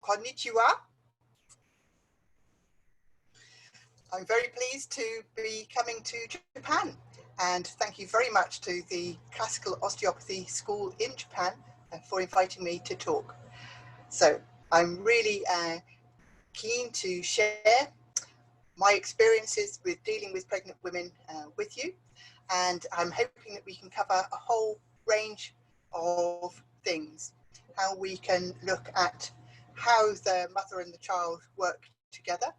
Konnichiwa. I'm very pleased to be coming to Japan, and thank you very much to the Classical Osteopathy School in Japan for inviting me to talk. So I'm really keen to share my experiences with dealing with pregnant women with you, and I'm hoping that we can cover a whole range of things. How we can look at how the mother and the child work together,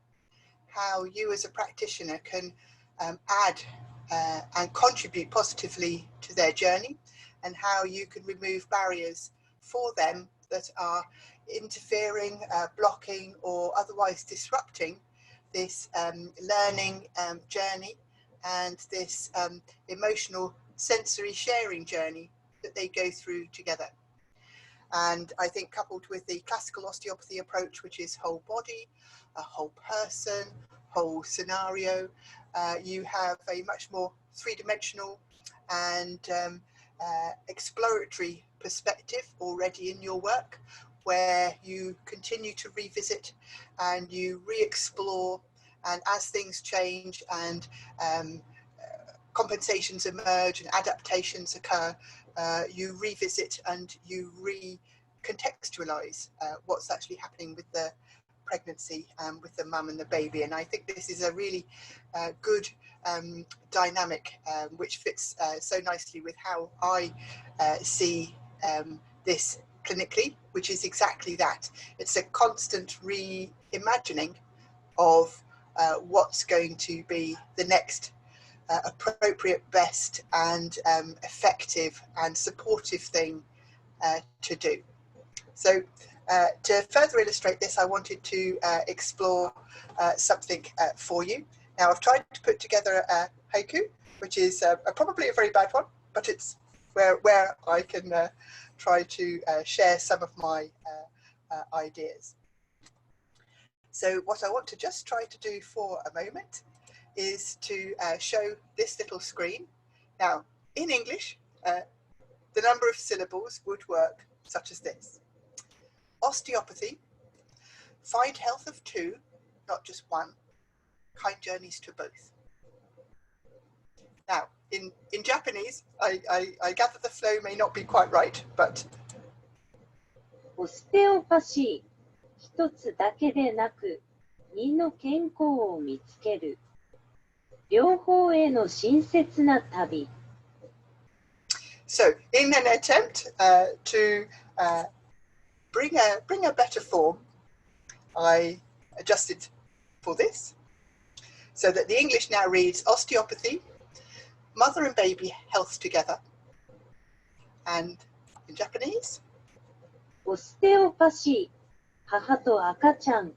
how you as a practitioner can add and contribute positively to their journey, and how you can remove barriers for them that are interfering, blocking, or otherwise disrupting this learning journey and this emotional sensory sharing journey that they go through together. And I think coupled with the classical osteopathy approach, which is whole body, a whole person, whole scenario, you have a much more three-dimensional and exploratory perspective already in your work, where you continue to revisit and you re-explore, and as things change and compensations emerge and adaptations occur, you revisit and you recontextualize what's actually happening with the pregnancy with the mum and the baby. And I think this is a really good dynamic which fits so nicely with how I see this clinically, which is exactly that. It's a constant reimagining of what's going to be the next appropriate, best and effective and supportive thing to do. So to further illustrate this, I wanted to explore something for you. Now, I've tried to put together a haiku, which is probably a very bad one, but it's where I can try to share some of my ideas. So what I want to just try to do for a moment is to show this little screen. Now, in English, the number of syllables would work such as this. Osteopathy, find health of two, not just one, kind journeys to both. Now, in Japanese, I gather the flow may not be quite right, but オステオパシー、一つだけでなく、二の健康を見つける。両方への親切な旅。So, in an attempt to bring a better form, I adjusted for this so that the English now reads osteopathy, mother and baby health together, and in Japanese, オステオパシー、母と赤ちゃん、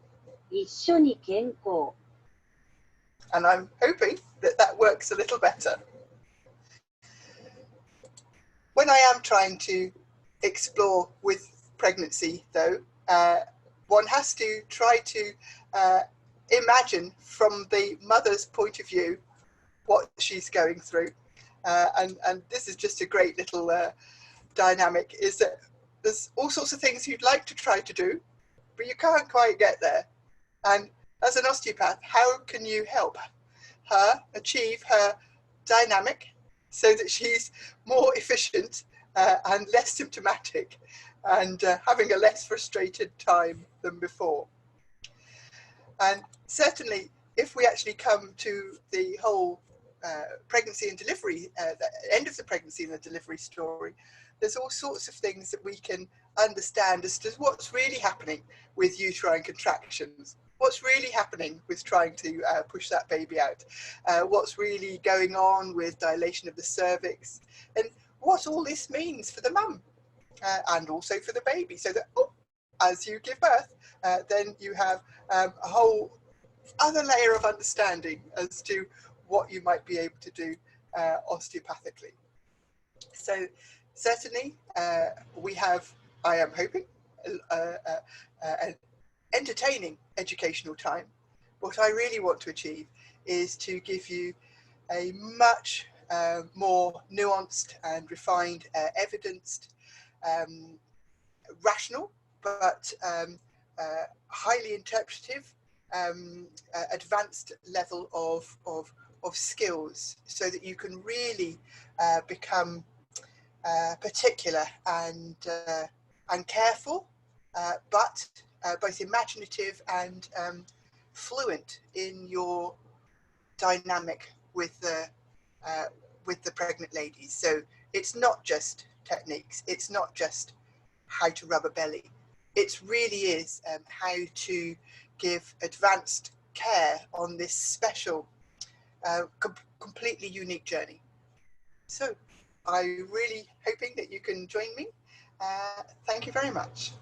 一緒に健康。and I'm hoping that that works a little better. When I am trying to explore with pregnancy, though, one has to try to imagine from the mother's point of view what she's going through. And this is just a great little dynamic, is that there's all sorts of things you'd like to try to do, but you can't quite get there. And as an osteopath, how can you help her achieve her dynamic so that she's more efficient and less symptomatic and having a less frustrated time than before? And certainly, if we actually come to the whole pregnancy and delivery, the end of the pregnancy and the delivery story, there's all sorts of things that we can understand as to what's really happening with uterine contractions, what's really happening with trying to push that baby out, what's really going on with dilation of the cervix, and what all this means for the mum and also for the baby, so that as you give birth, then you have a whole other layer of understanding as to what you might be able to do osteopathically. So certainly we have, I am hoping, an entertaining educational time. What I really want to achieve is to give you a much more nuanced and refined, evidenced, rational, but highly interpretive, advanced level of skills, so that you can really become particular and careful, but both imaginative and fluent in your dynamic with the pregnant ladies. So it's not just techniques, it's not just how to rub a belly, it really is how to give advanced care on this special, completely unique journey. So I'm really hoping that you can join me. Thank you very much.